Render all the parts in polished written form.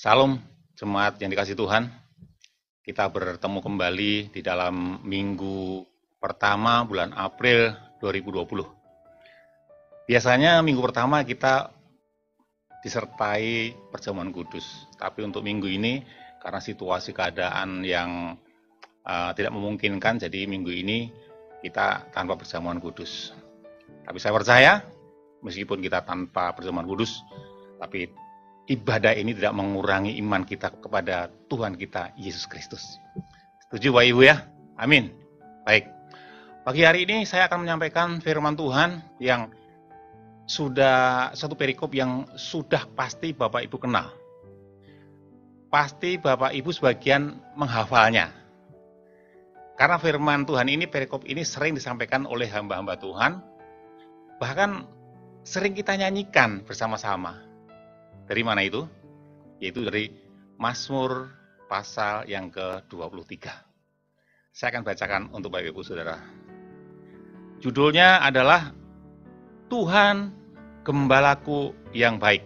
Salam jemaat yang dikasih Tuhan. Kita bertemu kembali di dalam minggu pertama bulan April 2020. Biasanya minggu pertama kita disertai perjamuan kudus. Tapi untuk minggu ini karena situasi keadaan yang tidak memungkinkan, jadi minggu ini kita tanpa perjamuan kudus. Tapi saya percaya meskipun kita tanpa perjamuan kudus, tapi ibadah ini tidak mengurangi iman kita kepada Tuhan kita, Yesus Kristus. Setuju Bapak Ibu ya? Amin. Baik. Pagi hari ini saya akan menyampaikan firman Tuhan yang sudah satu perikop yang sudah pasti Bapak Ibu kenal. Pasti Bapak Ibu sebagian menghafalnya. Karena firman Tuhan ini, perikop ini sering disampaikan oleh hamba-hamba Tuhan. Bahkan sering kita nyanyikan bersama-sama. Dari mana itu? Yaitu dari Mazmur pasal yang ke-23. Saya akan bacakan untuk Bapak Ibu Saudara. Judulnya adalah Tuhan Gembalaku yang baik,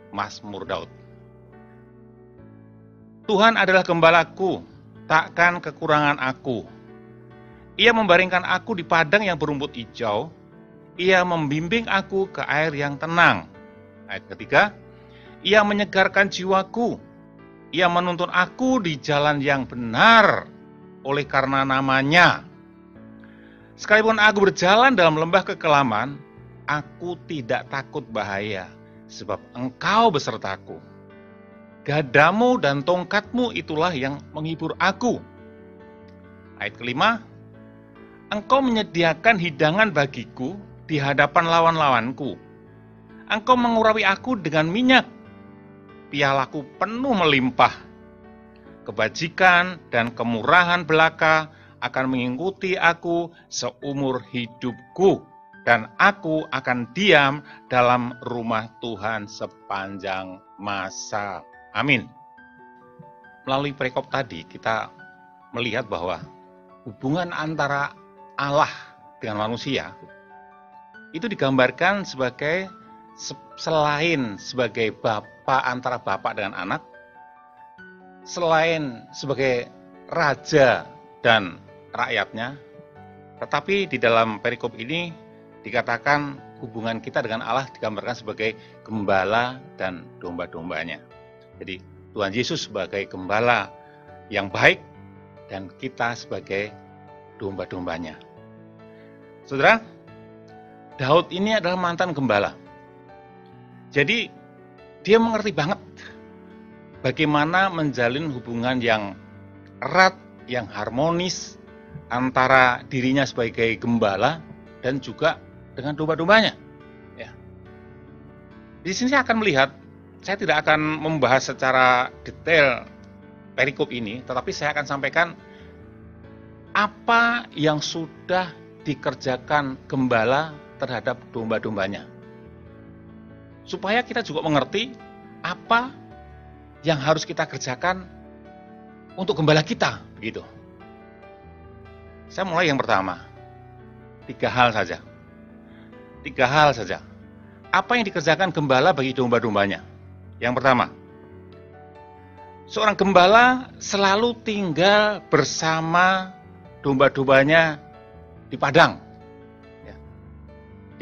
Mazmur Daud. Tuhan adalah gembalaku, takkan kekurangan aku. Ia membaringkan aku di padang yang berumput hijau. Ia membimbing aku ke air yang tenang. Ayat ketiga, Ia menyegarkan jiwaku. Ia menuntun aku di jalan yang benar oleh karena namanya. Sekalipun aku berjalan dalam lembah kekelaman, aku tidak takut bahaya, sebab Engkau besertaku. Gadamu dan tongkatmu itulah yang menghibur aku. Ayat kelima, Engkau menyediakan hidangan bagiku di hadapan lawan-lawanku. Engkau mengurapi aku dengan minyak. Pialaku penuh melimpah. Kebajikan dan kemurahan belaka akan mengikuti aku seumur hidupku, dan aku akan diam dalam rumah Tuhan sepanjang masa. Amin. Melalui perikop tadi kita melihat bahwa hubungan antara Allah dengan manusia itu digambarkan sebagai selain sebagai bapa antara bapak dengan anak, selain sebagai raja dan rakyatnya, tetapi di dalam perikop ini dikatakan hubungan kita dengan Allah digambarkan sebagai gembala dan domba-dombanya. Jadi Tuhan Yesus sebagai gembala yang baik dan kita sebagai domba-dombanya. Saudara, Daud ini adalah mantan gembala. Jadi dia mengerti banget bagaimana menjalin hubungan yang erat, yang harmonis antara dirinya sebagai gembala dan juga dengan domba-dombanya. Ya. Di sini saya akan melihat, saya tidak akan membahas secara detail perikop ini, tetapi saya akan sampaikan apa yang sudah dikerjakan gembala terhadap domba-dombanya. Supaya kita juga mengerti apa yang harus kita kerjakan untuk gembala kita, begitu. Saya mulai yang pertama. 3 hal saja. Apa yang dikerjakan gembala bagi domba-dombanya? Yang pertama, seorang gembala selalu tinggal bersama domba-dombanya di padang. Ya.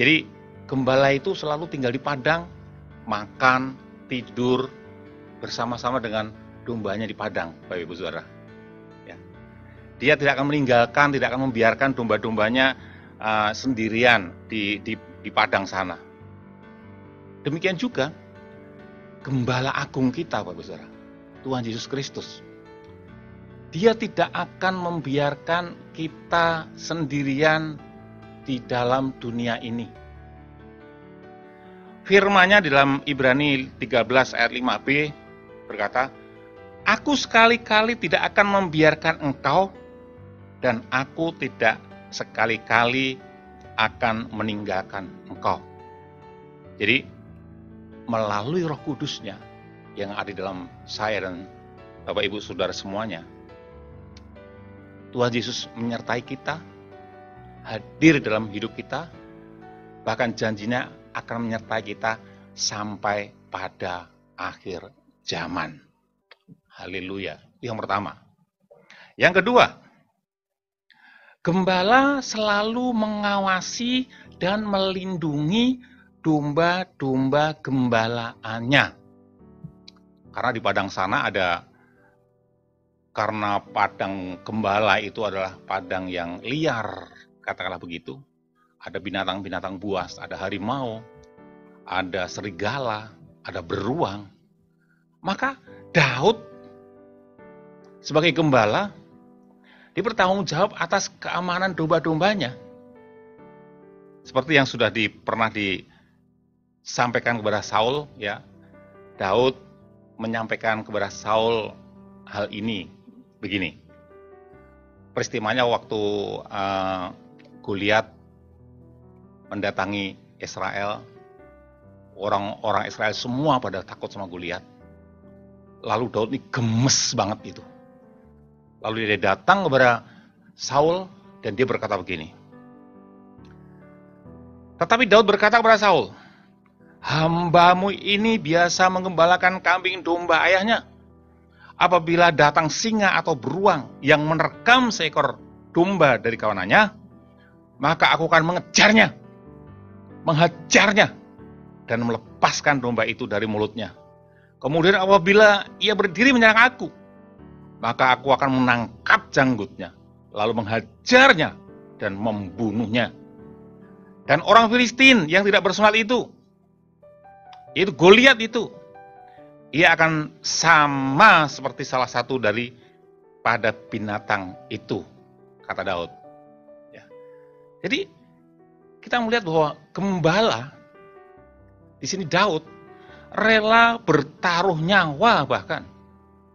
Jadi gembala itu selalu tinggal di padang, makan, tidur bersama-sama dengan dombanya di padang, Bapak Ibu Saudara. Ya. Dia tidak akan meninggalkan, tidak akan membiarkan domba-dombanya sendirian di padang sana. Demikian juga gembala agung kita, Bapak Ibu Saudara, Tuhan Yesus Kristus. Dia tidak akan membiarkan kita sendirian di dalam dunia ini. Firman-Nya di dalam Ibrani 13 ayat 5b berkata, Aku sekali-kali tidak akan membiarkan engkau, dan aku tidak sekali-kali akan meninggalkan engkau. Jadi, melalui Roh Kudus-Nya yang ada di dalam saya dan Bapak Ibu Saudara semuanya, Tuhan Yesus menyertai kita, hadir dalam hidup kita, bahkan janjinya akan menyertai kita sampai pada akhir zaman. Haleluya. Itu yang pertama. Yang kedua, gembala selalu mengawasi dan melindungi domba-domba gembalaannya. Karena di padang sana karena padang gembala itu adalah padang yang liar, katakanlah begitu. Ada binatang-binatang buas, ada harimau, ada serigala, ada beruang. Maka Daud sebagai gembala, dia bertanggung jawab atas keamanan domba-dombanya. Seperti yang sudah pernah disampaikan kepada Saul, ya. Daud menyampaikan kepada Saul hal ini begini. Peristiwanya waktu Goliat mendatangi Israel, orang-orang Israel semua pada takut sama Goliat. Lalu Daud ini gemes banget itu. Lalu dia datang kepada Saul dan dia berkata begini. Tetapi Daud berkata kepada Saul, "Hambamu ini biasa menggembalakan kambing domba ayahnya. Apabila datang singa atau beruang yang menerkam seekor domba dari kawanannya, maka aku akan mengejarnya, menghajarnya, dan melepaskan domba itu dari mulutnya. Kemudian apabila ia berdiri menyerang aku, maka aku akan menangkap janggutnya, lalu menghajarnya dan membunuhnya. Dan orang Filistin yang tidak bersunat itu, yaitu Goliat itu, ia akan sama seperti salah satu pada binatang itu," kata Daud. Ya. Jadi kita melihat bahwa gembala di sini Daud rela bertaruh nyawa bahkan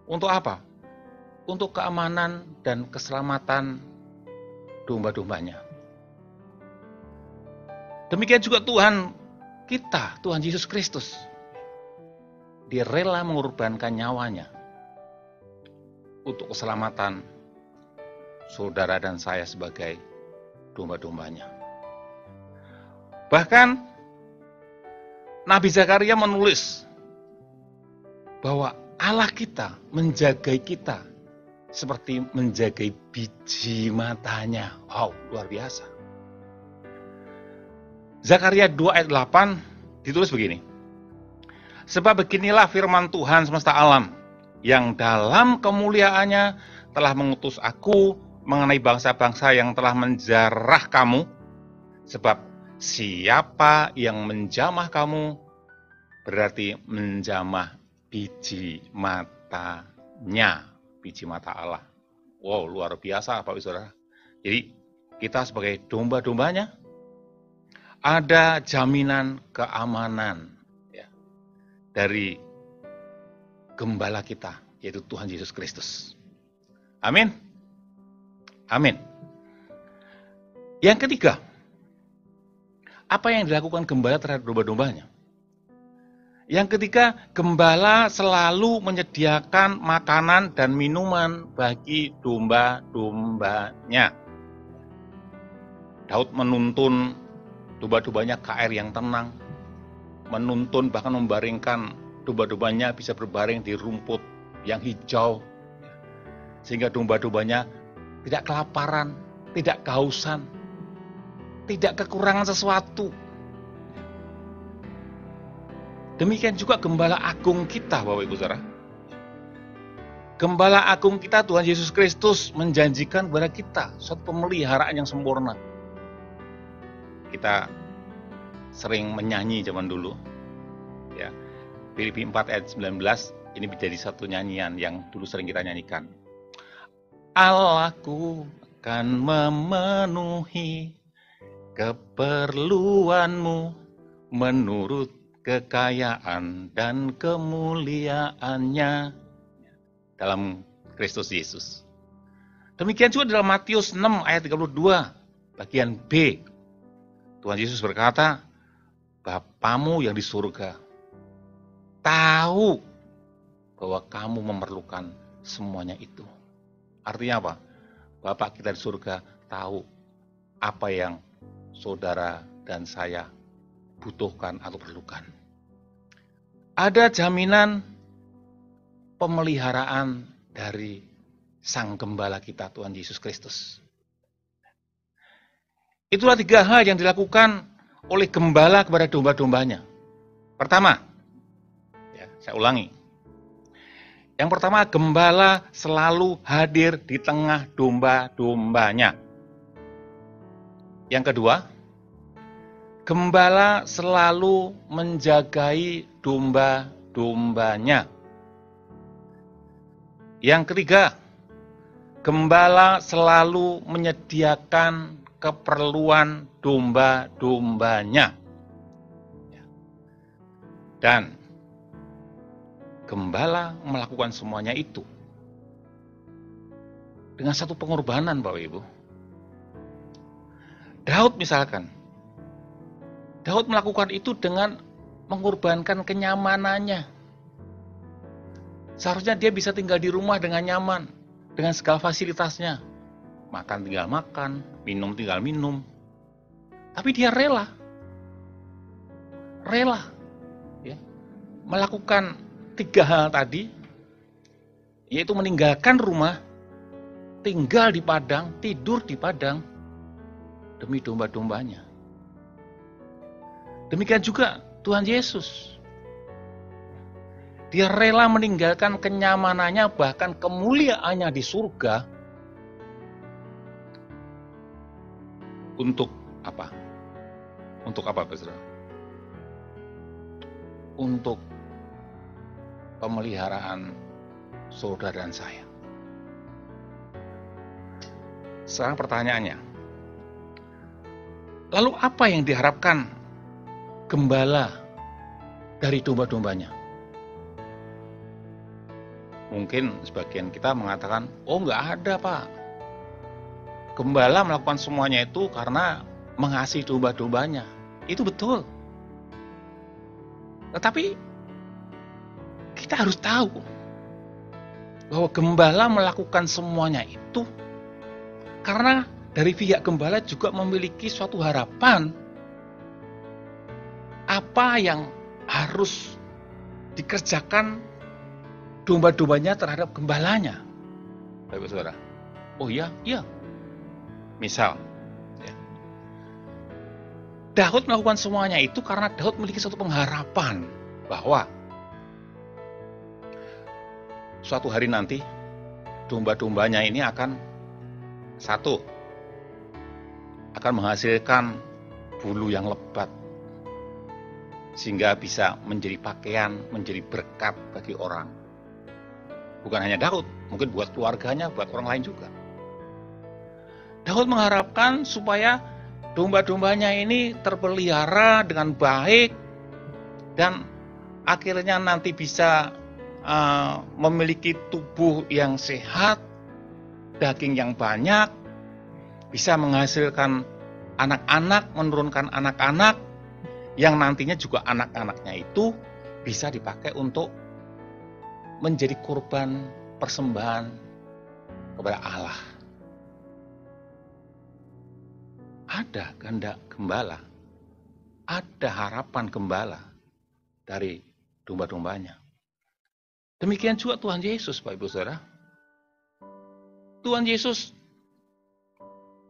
untuk apa? Untuk keamanan dan keselamatan domba-dombanya. Demikian juga Tuhan kita, Tuhan Yesus Kristus. Dia rela mengorbankan nyawanya untuk keselamatan saudara dan saya sebagai domba-dombanya. Bahkan Nabi Zakaria menulis bahwa Allah kita menjagai kita seperti menjagai biji matanya. Wow, luar biasa. Zakaria 2 ayat 8 ditulis begini. "Sebab beginilah firman Tuhan semesta alam, yang dalam kemuliaannya telah mengutus aku mengenai bangsa-bangsa yang telah menjarah kamu. Sebab siapa yang menjamah kamu, berarti menjamah biji matanya." Biji mata Allah. Wow, luar biasa Bapak Ibu Saudara. Jadi kita sebagai domba-dombanya ada jaminan keamanan ya, dari gembala kita, yaitu Tuhan Yesus Kristus. Amin. Amin. Yang ketiga, apa yang dilakukan gembala terhadap domba-dombanya? Yang ketiga, gembala selalu menyediakan makanan dan minuman bagi domba-dombanya. Daud menuntun domba-dombanya ke air yang tenang, menuntun bahkan membaringkan domba-dombanya bisa berbaring di rumput yang hijau, sehingga domba-dombanya tidak kelaparan, tidak kehausan, tidak kekurangan sesuatu. Demikian juga gembala agung kita, Bapak Ibu Saudara. Gembala agung kita, Tuhan Yesus Kristus, menjanjikan kepada kita suatu pemeliharaan yang sempurna. Kita sering menyanyi zaman dulu, ya. Filipi 4 ayat 19, ini menjadi satu nyanyian yang dulu sering kita nyanyikan. "Allahku akan memenuhi keperluanmu menurut kekayaan dan kemuliaannya dalam Kristus Yesus." Demikian juga dalam Matius 6 ayat 32 bagian B. Tuhan Yesus berkata, "Bapamu yang di surga tahu bahwa kamu memerlukan semuanya itu." Artinya apa? Bapak kita di surga tahu apa yang saudara dan saya butuhkan atau perlukan. Ada jaminan pemeliharaan dari Sang Gembala kita, Tuhan Yesus Kristus. Itulah 3 hal yang dilakukan oleh gembala kepada domba-dombanya. Pertama, saya ulangi. Yang pertama, gembala selalu hadir di tengah domba-dombanya. Yang kedua, gembala selalu menjagai domba-dombanya. Yang ketiga, gembala selalu menyediakan keperluan domba-dombanya. Dan gembala melakukan semuanya itu dengan satu pengorbanan, Bapak Ibu. Daud misalkan, Daud melakukan itu dengan mengorbankan kenyamanannya. Seharusnya dia bisa tinggal di rumah dengan nyaman, dengan segala fasilitasnya. Makan tinggal makan, minum tinggal minum. Tapi dia rela melakukan 3 hal tadi, yaitu meninggalkan rumah, tinggal di padang, tidur di padang, demi domba-dombanya. Demikian juga Tuhan Yesus. Dia rela meninggalkan kenyamanannya, bahkan kemuliaannya di surga, untuk apa? Untuk apa, Saudara? Untuk pemeliharaan saudara dan saya. Sekarang pertanyaannya, lalu apa yang diharapkan gembala dari domba-dombanya? Mungkin sebagian kita mengatakan, oh enggak ada, Pak. Gembala melakukan semuanya itu karena mengasihi domba-dombanya. Itu betul. Tetapi kita harus tahu bahwa gembala melakukan semuanya itu karena dari pihak gembala juga memiliki suatu harapan apa yang harus dikerjakan domba-dombanya terhadap gembalanya. Bapak Saudara. Oh iya. Misal, Daud melakukan semuanya itu karena Daud memiliki suatu pengharapan bahwa suatu hari nanti domba-dombanya ini akan menghasilkan bulu yang lebat sehingga bisa menjadi pakaian, menjadi berkat bagi orang. Bukan hanya Daud, mungkin buat keluarganya, buat orang lain juga. Daud mengharapkan supaya domba-dombanya ini terpelihara dengan baik dan akhirnya nanti bisa memiliki tubuh yang sehat, daging yang banyak, bisa menghasilkan anak-anak, menurunkan anak-anak, yang nantinya juga anak-anaknya itu bisa dipakai untuk menjadi korban persembahan kepada Allah. Ada kehendak gembala, ada harapan gembala dari domba-dombanya. Demikian juga Tuhan Yesus, Bapak Ibu Saudara. Tuhan Yesus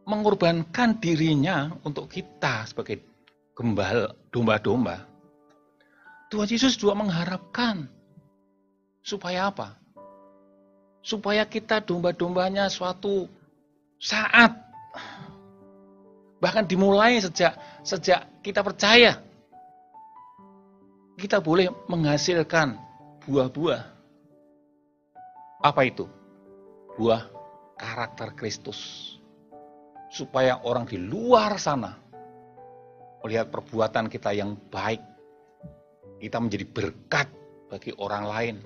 mengorbankan dirinya untuk kita sebagai gembala, domba-domba. Tuhan Yesus juga mengharapkan supaya apa? Supaya kita domba-dombanya suatu saat, bahkan dimulai sejak kita percaya, kita boleh menghasilkan buah-buah. Apa itu? Buah karakter Kristus. Supaya orang di luar sana melihat perbuatan kita yang baik, kita menjadi berkat bagi orang lain,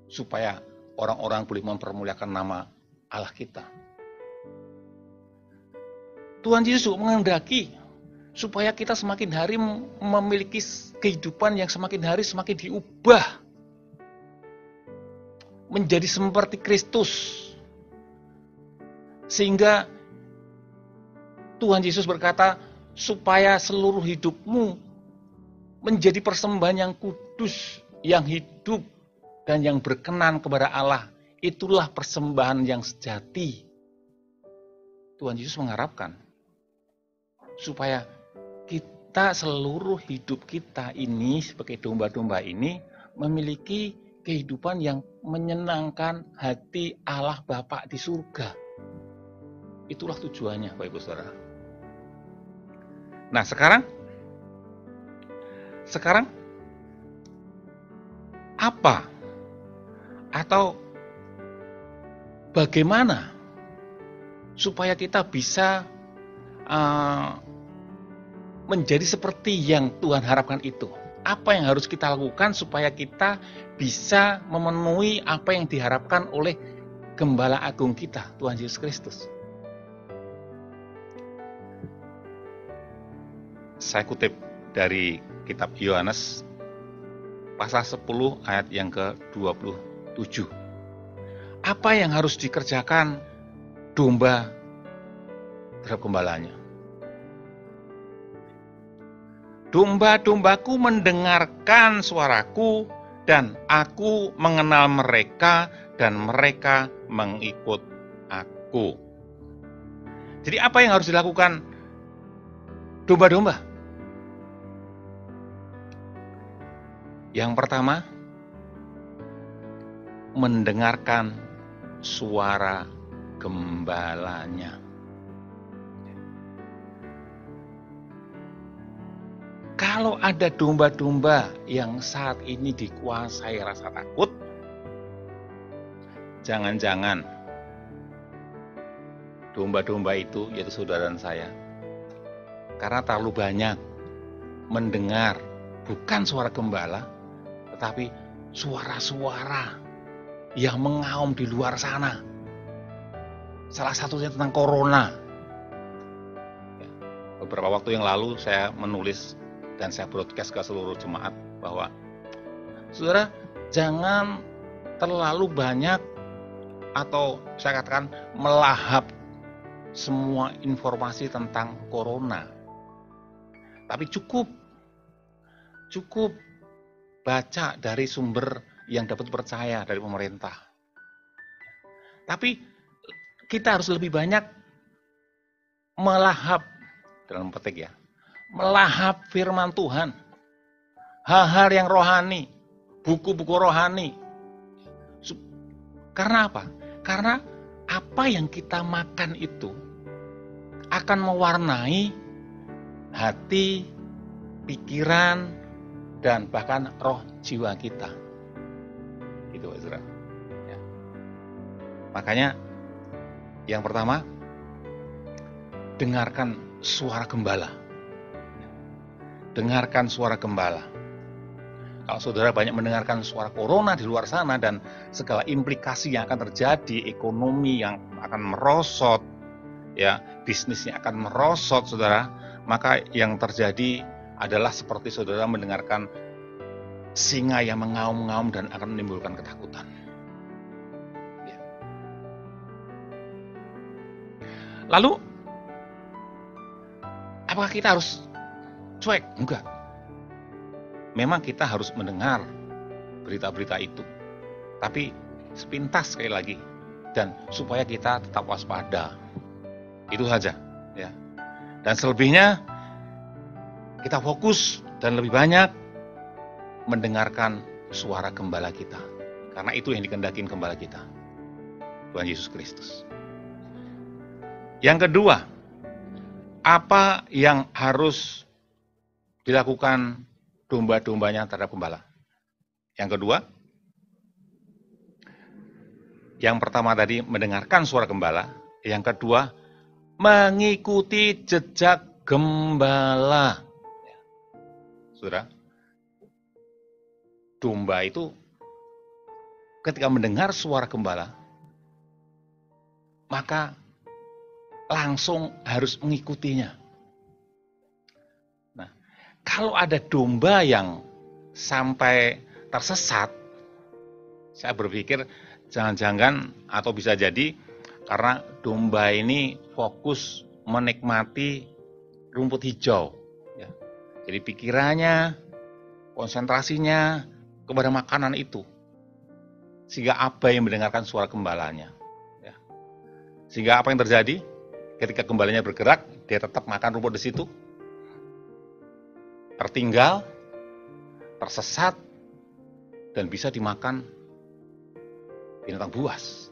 supaya orang-orang boleh mempermuliakan nama Allah kita. Tuhan Yesus juga menghendaki supaya kita semakin hari memiliki kehidupan yang semakin hari semakin diubah menjadi seperti Kristus, sehingga Tuhan Yesus berkata supaya seluruh hidupmu menjadi persembahan yang kudus, yang hidup, dan yang berkenan kepada Allah. Itulah persembahan yang sejati. Tuhan Yesus mengharapkan supaya kita, seluruh hidup kita ini sebagai domba-domba ini memiliki kehidupan yang menyenangkan hati Allah Bapa di surga. Itulah tujuannya, Bapak Ibu Saudara. Nah, sekarang apa atau bagaimana supaya kita bisa menjadi seperti yang Tuhan harapkan itu? Apa yang harus kita lakukan supaya kita bisa memenuhi apa yang diharapkan oleh Gembala Agung kita, Tuhan Yesus Kristus? Saya kutip dari kitab Yohanes pasal 10 ayat yang ke-27. Apa yang harus dikerjakan domba terhadap gembalanya? Domba-dombaku mendengarkan suaraku, dan aku mengenal mereka, dan mereka mengikut aku. Jadi apa yang harus dilakukan domba-domba? Yang pertama, mendengarkan suara gembalanya. Kalau ada domba-domba yang saat ini dikuasai rasa takut, jangan-jangan domba-domba itu, yaitu saudara dan saya, karena terlalu banyak mendengar bukan suara gembala, tetapi suara-suara yang mengaum di luar sana. Salah satunya tentang corona. Beberapa waktu yang lalu saya menulis dan saya broadcast ke seluruh jemaat bahwa saudara, jangan terlalu banyak atau saya katakan melahap semua informasi tentang corona. Tapi cukup baca dari sumber yang dapat dipercaya dari pemerintah. Tapi kita harus lebih banyak melahap, dalam petik ya, melahap firman Tuhan, hal-hal yang rohani, buku-buku rohani. Karena apa? Karena apa yang kita makan itu akan mewarnai hati, pikiran, dan bahkan roh jiwa kita. Gitu, Pak Saudara. Ya. Makanya yang pertama, dengarkan suara gembala. Dengarkan suara gembala. Kalau saudara banyak mendengarkan suara corona di luar sana dan segala implikasi yang akan terjadi, ekonomi yang akan merosot, ya, bisnisnya akan merosot, saudara, maka yang terjadi adalah seperti saudara mendengarkan singa yang mengaum-ngaum dan akan menimbulkan ketakutan. Ya. Lalu, apakah kita harus cuek? Enggak. Memang kita harus mendengar berita-berita itu, tapi sepintas sekali lagi, dan supaya kita tetap waspada. Itu saja, ya. Dan selebihnya kita fokus dan lebih banyak mendengarkan suara gembala kita, karena itu yang dikehendakin gembala kita, Tuhan Yesus Kristus. Yang kedua, apa yang harus dilakukan domba-dombanya terhadap gembala? Yang kedua, yang pertama tadi mendengarkan suara gembala, yang kedua mengikuti jejak gembala. Saudara, domba itu ketika mendengar suara gembala, maka langsung harus mengikutinya. Nah, kalau ada domba yang sampai tersesat, saya berpikir jangan-jangan atau bisa jadi karena domba ini fokus menikmati rumput hijau. Ya. Jadi pikirannya, konsentrasinya kepada makanan itu. sehingga abai mendengarkan suara gembalanya. Ya. Sehingga apa yang terjadi? Ketika gembalanya bergerak, dia tetap makan rumput di situ, tertinggal, tersesat, dan bisa dimakan binatang buas.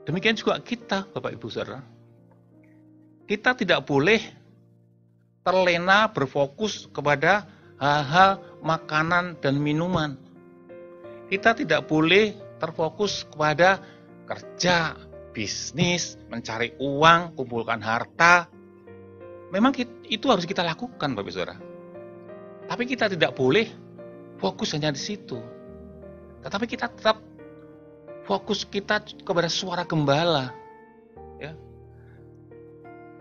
Demikian juga kita, Bapak Ibu Saudara. Kita tidak boleh terlena berfokus kepada hal-hal makanan dan minuman. Kita tidak boleh terfokus kepada kerja, bisnis, mencari uang, kumpulkan harta. Memang itu harus kita lakukan, Bapak Saudara. Tapi kita tidak boleh fokus hanya di situ. Tetapi kita tetap fokus kita kepada suara gembala. Ya.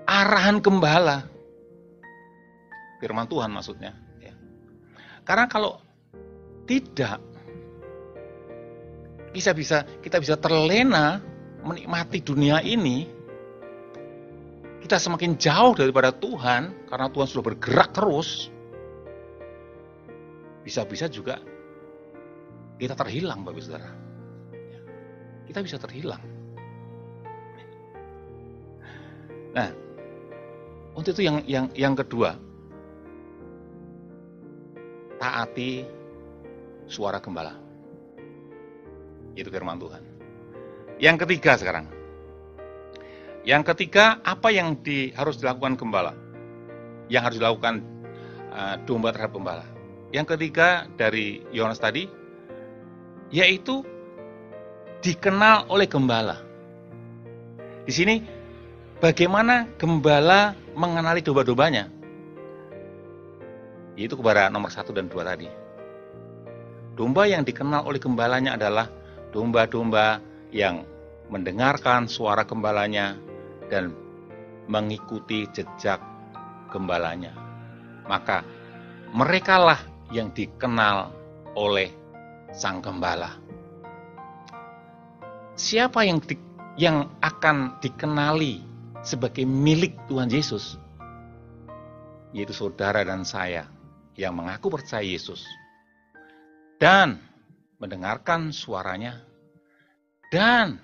Arahan gembala. Firman Tuhan maksudnya. Ya. Karena kalau tidak, kita bisa terlena menikmati dunia ini, kita semakin jauh daripada Tuhan, karena Tuhan sudah bergerak terus, bisa-bisa juga kita terhilang, Bapak Saudara. Kita bisa terhilang. Nah, untuk itu yang kedua, taati suara gembala. Itu firman Tuhan. Yang ketiga sekarang. Yang ketiga, apa yang harus dilakukan gembala? Yang harus dilakukan domba terhadap gembala. Yang ketiga dari Yohanes tadi, yaitu dikenal oleh gembala. Di sini, bagaimana gembala mengenali domba-dombanya? Yaitu kepada nomor 1 dan 2 tadi. Domba yang dikenal oleh gembalanya adalah domba-domba yang mendengarkan suara gembalanya dan mengikuti jejak gembalanya. Maka merekalah yang dikenal oleh sang gembala. Siapa yang akan dikenali sebagai milik Tuhan Yesus? Yaitu saudara dan saya yang mengaku percaya Yesus dan mendengarkan suaranya dan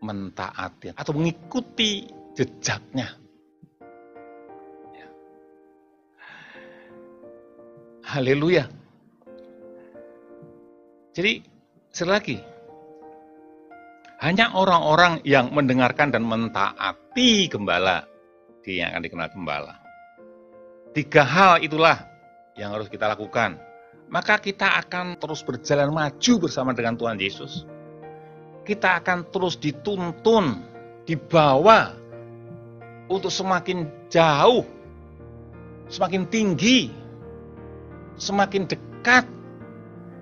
mentaati atau mengikuti jejaknya. Ya. Haleluya. Jadi sekali lagi, hanya orang-orang yang mendengarkan dan mentaati gembala yang akan dikenal gembala. 3 hal itulah yang harus kita lakukan. Maka kita akan terus berjalan maju bersama dengan Tuhan Yesus. Kita akan terus dituntun, dibawa untuk semakin jauh, semakin tinggi, semakin dekat,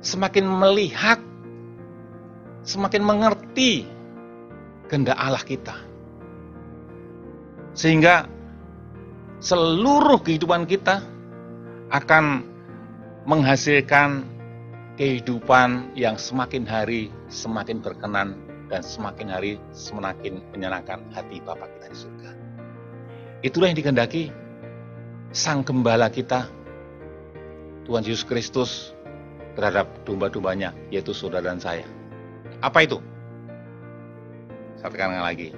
semakin melihat, semakin mengerti kehendak Allah kita. Sehingga seluruh kehidupan kita akan menghasilkan kehidupan yang semakin hari semakin berkenan dan semakin hari semakin menyenangkan hati Bapa kita di surga. Itulah yang dikehendaki Sang Gembala kita, Tuhan Yesus Kristus, terhadap domba-dombanya, yaitu saudara dan saya. Apa itu? Saya tekankan lagi.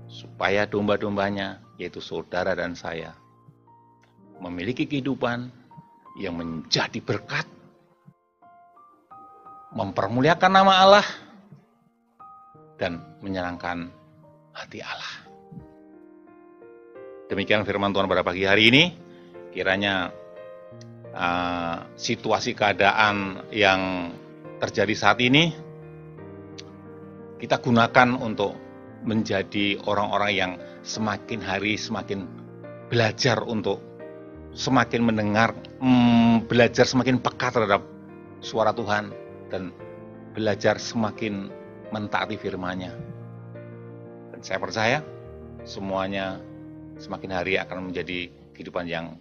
Supaya domba-dombanya, yaitu saudara dan saya, memiliki kehidupan yang menjadi berkat, mempermuliakan nama Allah, dan menyenangkan hati Allah. Demikian firman Tuhan pada pagi hari ini. Kiranya situasi keadaan yang terjadi saat ini kita gunakan untuk menjadi orang-orang yang semakin hari semakin belajar untuk semakin mendengar, belajar semakin peka terhadap suara Tuhan dan belajar semakin mentaati firman-Nya. Dan saya percaya semuanya semakin hari akan menjadi kehidupan yang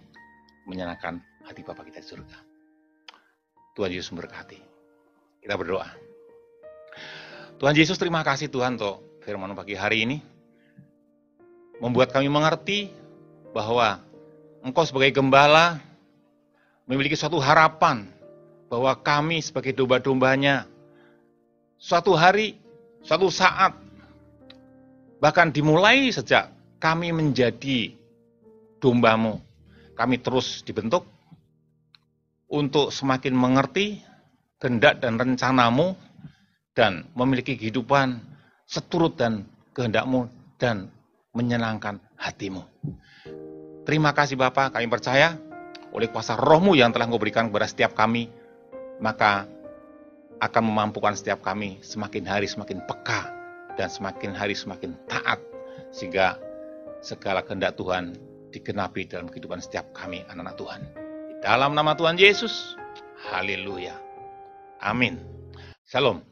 menyenangkan hati Bapa kita di surga. Tuhan Yesus memberkati. Kita berdoa. Tuhan Yesus, terima kasih Tuhan untuk firman pagi hari ini. Membuat kami mengerti bahwa Engkau sebagai gembala memiliki suatu harapan bahwa kami sebagai domba-dombanya, suatu hari, suatu saat, bahkan dimulai sejak kami menjadi domba-Mu, kami terus dibentuk untuk semakin mengerti kehendak dan rencana-Mu dan memiliki kehidupan seturut dan kehendak-Mu dan menyenangkan hati-Mu. Terima kasih Bapa, kami percaya oleh kuasa Roh-Mu yang telah Engkau berikan kepada setiap kami, maka akan memampukan setiap kami semakin hari semakin peka dan semakin hari semakin taat, sehingga segala kehendak Tuhan digenapi dalam kehidupan setiap kami anak-anak Tuhan. Di dalam nama Tuhan Yesus, haleluya. Amin. Shalom.